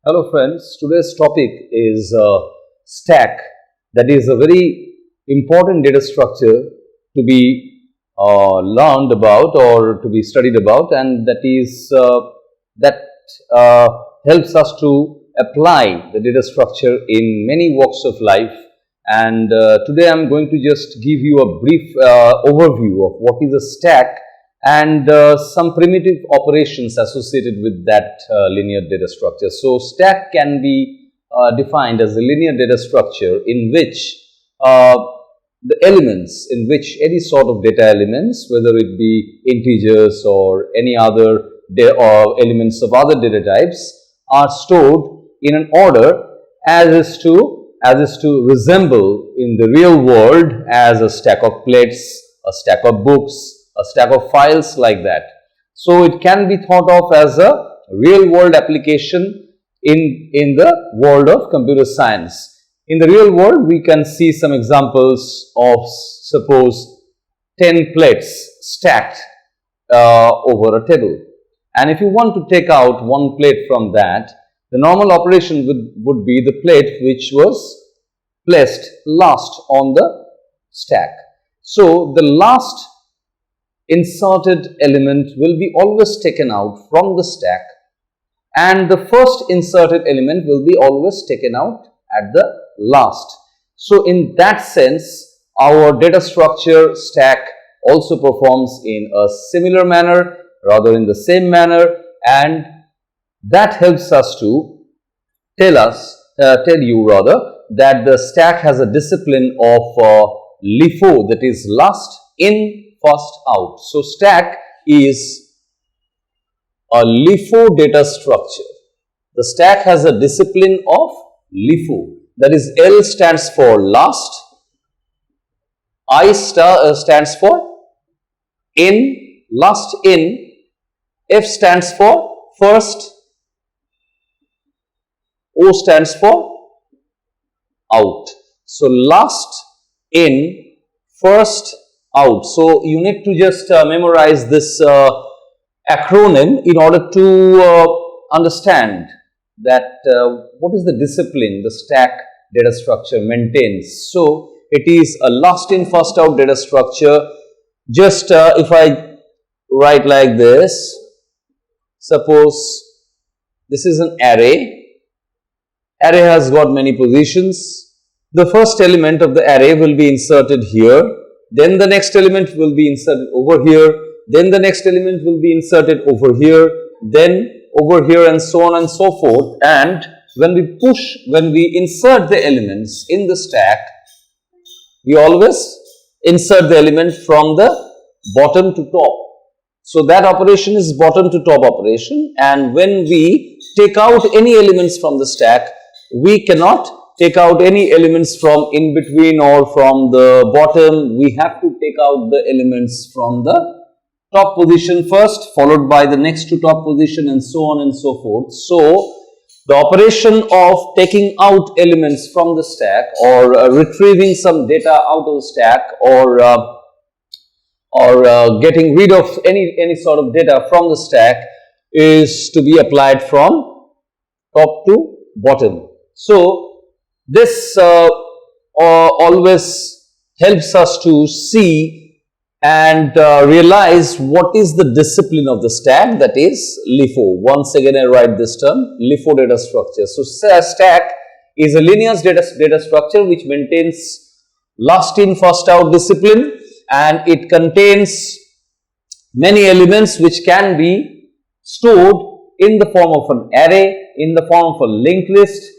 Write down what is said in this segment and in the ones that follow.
Hello friends, today's topic is stack. That is a very important data structure to be learned about or to be studied about, and that helps us to apply the data structure in many walks of life. And today I am going to just give you a brief overview of what is a stack and some primitive operations associated with that linear data structure. So, stack can be defined as a linear data structure in which the elements, in which any sort of data elements, whether it be integers or any other elements of other data types, are stored in an order as is to resemble in the real world as a stack of plates, a stack of books, a stack of files, like that. So, it can be thought of as a real world application in the world of computer science. In the real world, we can see some examples of, suppose, 10 plates stacked over a table. And if you want to take out one plate from that, the normal operation would be the plate which was placed last on the stack. So, the last inserted element will be always taken out from the stack, and the first inserted element will be always taken out at the last. So, in that sense, our data structure stack also performs in a similar manner, rather in the same manner, and that helps us to tell you that the stack has a discipline of LIFO, that is last in, first out. So, stack is a LIFO data structure. The stack has a discipline of LIFO, that is L stands for last, I stands for in, last in, F stands for first, O stands for out. So, last in, first out. So, you need to just memorize this acronym in order to understand that what is the discipline the stack data structure maintains. So, it is a last in first out data structure. Just if I write like this, suppose this is an array. Array has got many positions. The first element of the array will be inserted here, then the next element will be inserted over here, then the next element will be inserted over here, then over here, and so on and so forth. And when we insert the elements in the stack, we always insert the element from the bottom to top. So, that operation is bottom to top operation, and when we take out any elements from the stack, we cannot take out any elements from in between or from the bottom. We have to take out the elements from the top position first, followed by the next to top position, and so on and so forth. So, the operation of taking out elements from the stack or retrieving some data out of the stack or getting rid of any sort of data from the stack is to be applied from top to bottom. So, this always helps us to see and realize what is the discipline of the stack, that is LIFO. Once again, I write this term, LIFO data structure. So, stack is a linear data structure which maintains last in first out discipline, and it contains many elements which can be stored in the form of an array, in the form of a linked list.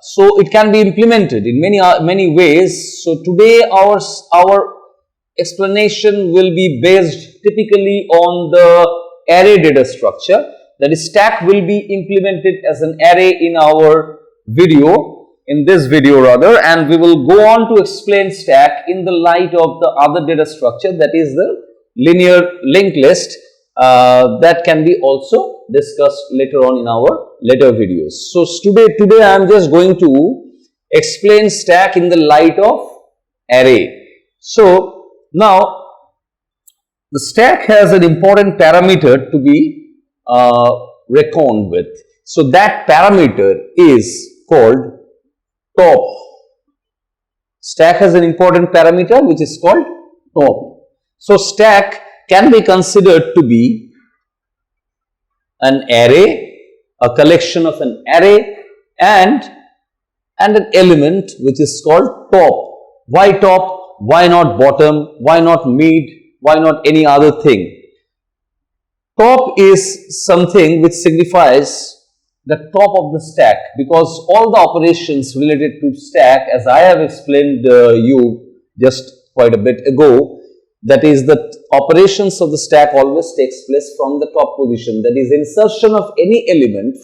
So, it can be implemented in many ways. So, today our explanation will be based typically on the array data structure, that is stack will be implemented as an array in our video, in this video rather, and we will go on to explain stack in the light of the other data structure, that is the linear linked list, that can be also discussed later on in our later videos. So, today I am just going to explain stack in the light of array. So, now the stack has an important parameter to be reckoned with. So that parameter is called top. Stack has an important parameter which is called top. So stack can be considered to be an array, a collection of an array and an element which is called top. Why top? Why not bottom? Why not mid? Why not any other thing? Top is something which signifies the top of the stack, because all the operations related to stack, as I have explained you just quite a bit ago, that is the operations of the stack always takes place from the top position. That is, insertion of any element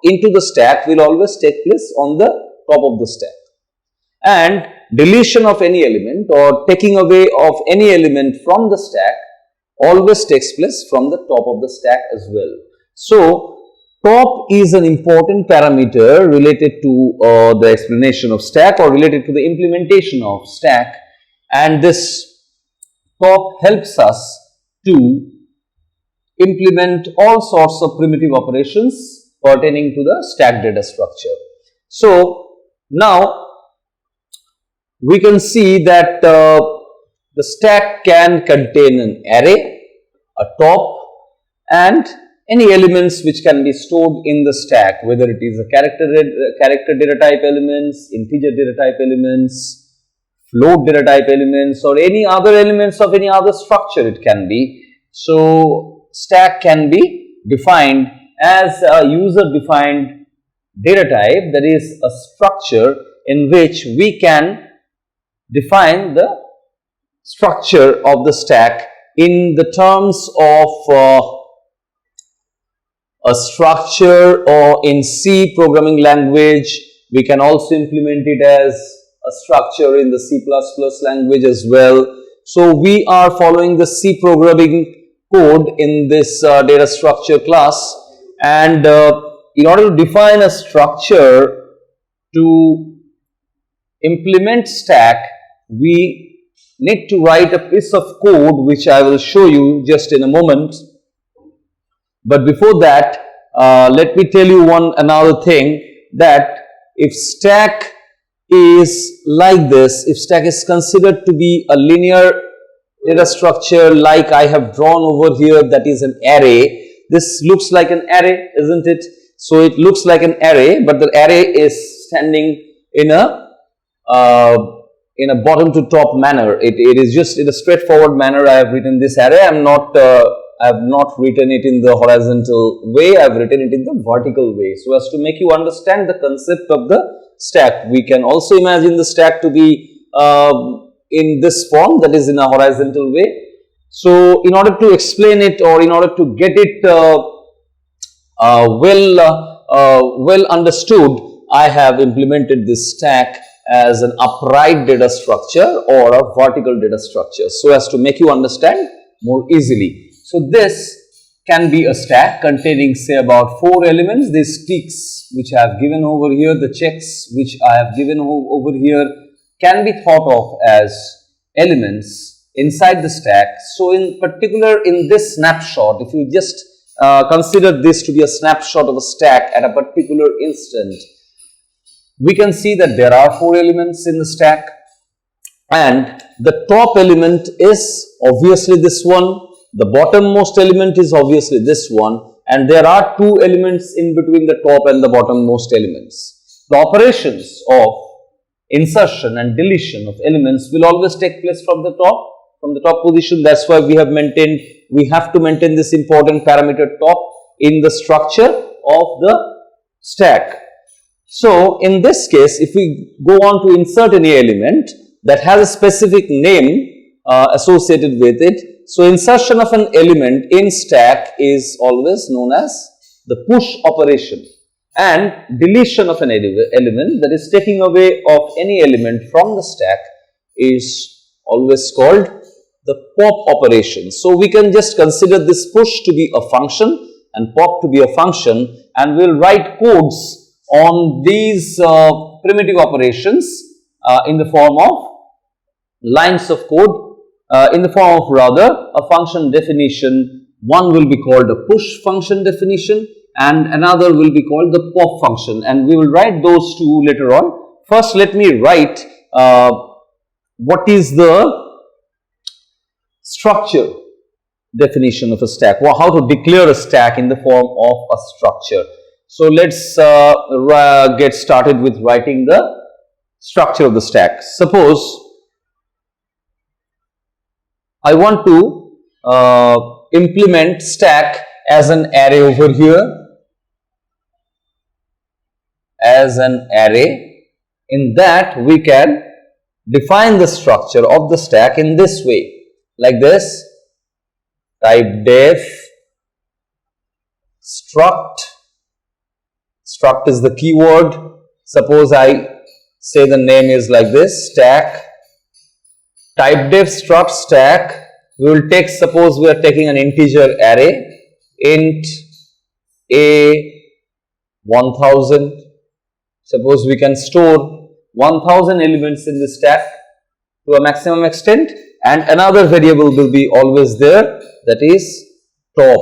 into the stack will always take place on the top of the stack, and deletion of any element or taking away of any element from the stack always takes place from the top of the stack as well. So top is an important parameter related to the explanation of stack or related to the implementation of stack, and this top helps us to implement all sorts of primitive operations pertaining to the stack data structure. So now we can see that the stack can contain an array, a top, and any elements which can be stored in the stack, whether it is a character data type elements, integer data type elements, float data type elements, or any other elements of any other structure it can be. So stack can be defined as a user defined data type, that is a structure in which we can define the structure of the stack in the terms of a structure, or in C programming language we can also implement it as a structure in the C++ language as well. So we are following the C programming code in this data structure class, and in order to define a structure to implement stack, we need to write a piece of code which I will show you just in a moment. But before that, let me tell you another thing, that if stack is like this, if stack is considered to be a linear data structure like I have drawn over here, that is an array. This looks like an array, isn't it? So it looks like an array, but the array is standing in a bottom to top manner. It is just in a straightforward manner I have written this array. I have not written it in the horizontal way, I have written it in the vertical way, so as to make you understand the concept of the stack. We can also imagine the stack to be in this form, that is in a horizontal way. So in order to explain it, or in order to get it well understood, I have implemented this stack as an upright data structure or a vertical data structure, so as to make you understand more easily. So this can be a stack containing, say, about 4 elements. These ticks which I have given over here, the checks which I have given over here, can be thought of as elements inside the stack. So in particular, in this snapshot, if you just consider this to be a snapshot of a stack at a particular instant, we can see that there are 4 elements in the stack, and the top element is obviously this one, the bottommost element is obviously this one, and there are 2 elements in between the top and the bottommost elements. The operations of insertion and deletion of elements will always take place from the top position. That's why we have to maintain this important parameter top in the structure of the stack. So in this case, if we go on to insert any element that has a specific name associated with it, so insertion of an element in stack is always known as the push operation, and deletion of an element, that is taking away of any element from the stack, is always called the pop operation. So we can just consider this push to be a function and pop to be a function, and we'll write codes on these primitive operations in the form of lines of code, in the form of rather a function definition. One will be called a push function definition, and another will be called the pop function, and we will write those two later on. First, let me write what is the structure definition of a stack, how to declare a stack in the form of a structure. So let's get started with writing the structure of the stack. Suppose I want to implement stack as an array over here, as an array. In that we can define the structure of the stack in this way, like this: type def struct. Struct is the keyword. Suppose I say the name is like this, stack. Type def struct stack. We will take, suppose we are taking an integer array, int a 1000. Suppose we can store 1000 elements in the stack to a maximum extent, and another variable will be always there, that is top,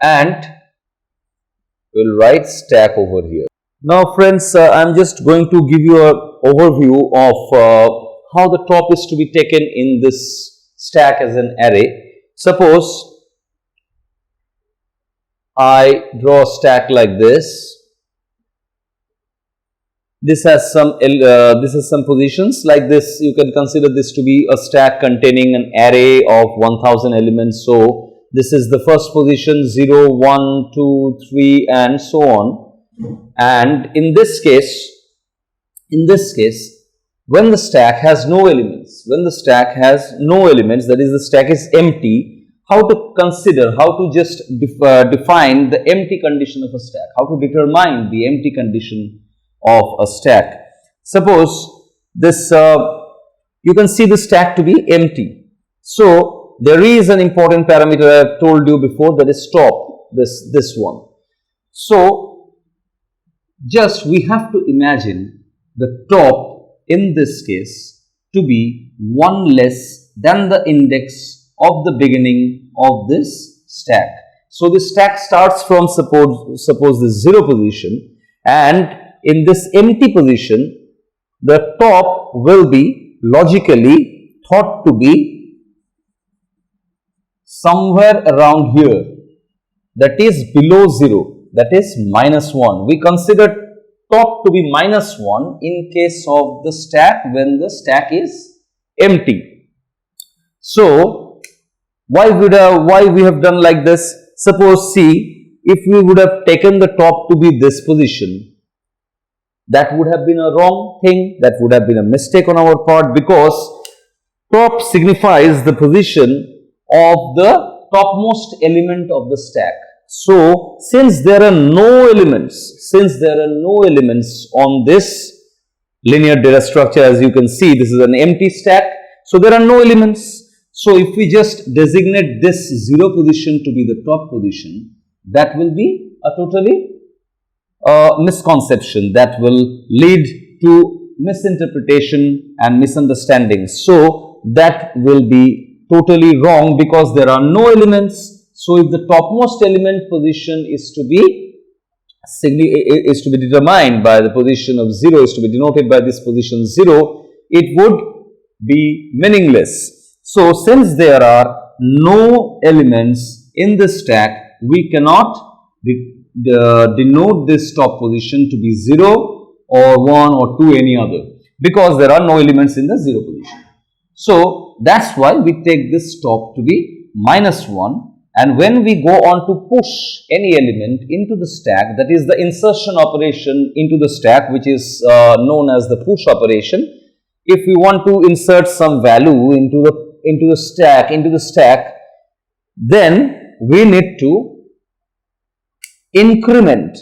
and we will write stack over here. Now friends, I am just going to give you an overview of how the top is to be taken in this stack as an array. Suppose I draw a stack like this. This has some positions like this. You can consider this to be a stack containing an array of 1000 elements. So this is the first position, 0, 1, 2, 3 and so on. And in this case, when the stack has no elements, that is, the stack is empty, how to consider, how to just define the empty condition of a stack, how to determine the empty condition of a stack. Suppose this, you can see the stack to be empty. So there is an important parameter I have told you before, that is top, this one. So just we have to imagine the top in this case to be 1 less than the index of the beginning of this stack. So the stack starts from suppose the 0 position, and in this empty position the top will be logically thought to be somewhere around here, that is below 0, that is -1. We consider top to be -1 in case of the stack when the stack is empty. So why we have done like this? Suppose, see, if we would have taken the top to be this position, that would have been a wrong thing, that would have been a mistake on our part, because top signifies the position of the topmost element of the stack. So since there are no elements, on this linear data structure, as you can see, this is an empty stack, so there are no elements. So if we just designate this 0 position to be the top position, that will be a totally misconception, that will lead to misinterpretation and misunderstanding. So that will be totally wrong, because there are no elements. So if the topmost element position is to be determined by the position of 0, is to be denoted by this position 0, it would be meaningless. So since there are no elements in the stack, we cannot denote this top position to be 0 or 1 or 2 any other, because there are no elements in the 0 position. So that's why we take this top to be -1, and when we go on to push any element into the stack, that is the insertion operation into the stack, which is known as the push operation. If we want to insert some value into the stack, then we need to increment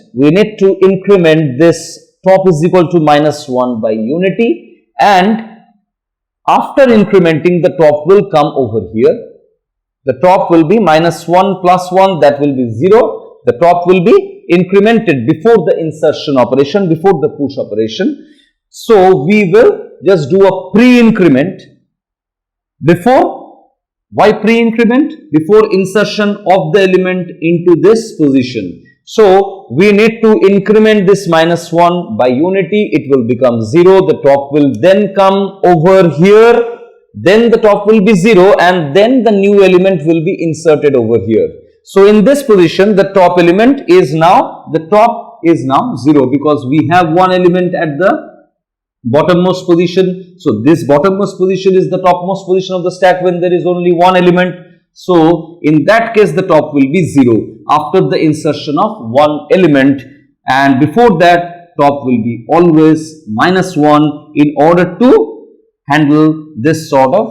this top is equal to -1 by unity, and after incrementing, the top will come over here. The top will be -1 plus 1, that will be 0. The top will be incremented before the insertion operation, before the push operation. So we will just do a pre-increment before Why pre-increment? Before insertion of the element into this position. So we need to increment this -1 by unity. It will become 0. The top will then come over here. Then the top will be 0 and then the new element will be inserted over here. So in this position, the top element is now, the top is now 0 because we have one element at the bottommost position. So this bottommost position is the topmost position of the stack when there is only one element. So in that case, the top will be 0 after the insertion of one element, and before that top will be always -1 in order to handle this sort of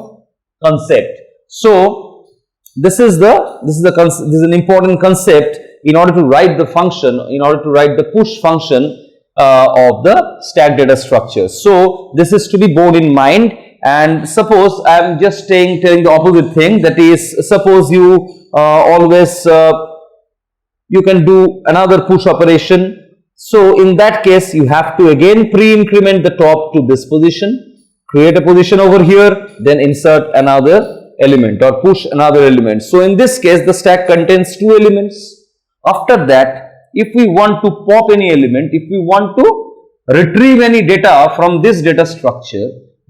concept. So this is an important concept in order to write the function, in order to write the push function of the stack data structure. So this is to be borne in mind. And suppose I am just telling the opposite thing, that is, suppose you you can do another push operation. So in that case, you have to again pre-increment the top to this position, create a position over here, then insert another element or push another element. So in this case, the stack contains two elements. After that, if we want to pop any element, if we want to retrieve any data from this data structure,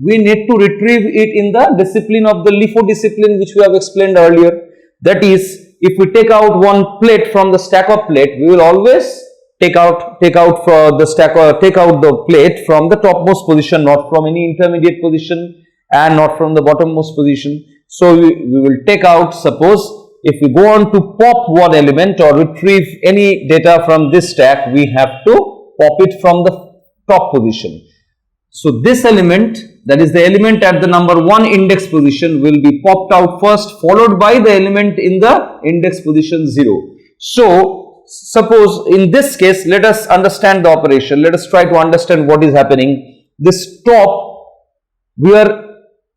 we need to retrieve it in the discipline of the LIFO discipline, which we have explained earlier. That is, if we take out one plate from the stack of plate, we will always take out the plate from the topmost position, not from any intermediate position and not from the bottommost position. So we will take out, suppose if we go on to pop one element or retrieve any data from this stack, we have to pop it from the top position. So this element, that is the element at the number 1 index position, will be popped out first, followed by the element in the index position 0. So suppose in this case, let us understand the operation. Let us try to understand what is happening. This top, we are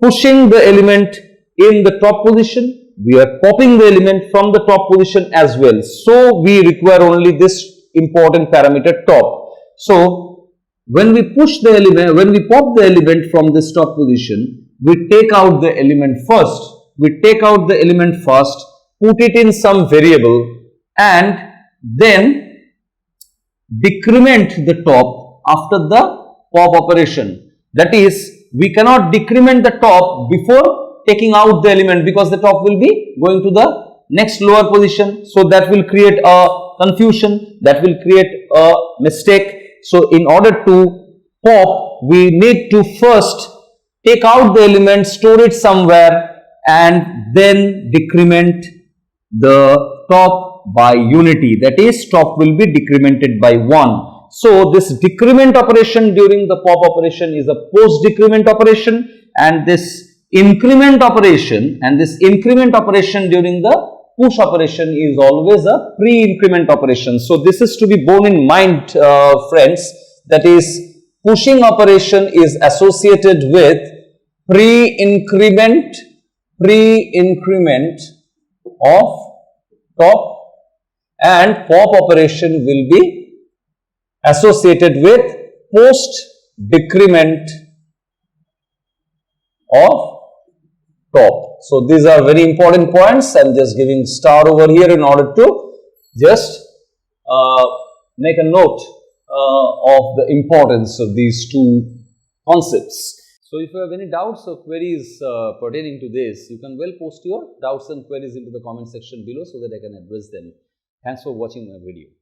pushing the element in the top position. We are popping the element from the top position as well. So we require only this important parameter top. So when we push the element, when we pop the element from this top position, we take out the element first. We take out the element first, put it in some variable, and then decrement the top after the pop operation. That is, we cannot decrement the top before taking out the element, because the top will be going to the next lower position. So that will create a confusion, that will create a mistake. So in order to pop, we need to first take out the element, store it somewhere, and then decrement the top by unity. That is, top will be decremented by 1. So this decrement operation during the pop operation is a post decrement operation, and this increment operation during the push operation is always a pre-increment operation. So this is to be borne in mind, friends. That is, pushing operation is associated with pre-increment of top, and pop operation will be associated with post decrement of top. So these are very important points. I am just giving star over here in order to just make a note of the importance of these two concepts. So if you have any doubts or queries pertaining to this, you can well post your doubts and queries into the comment section below so that I can address them. Thanks for watching my video.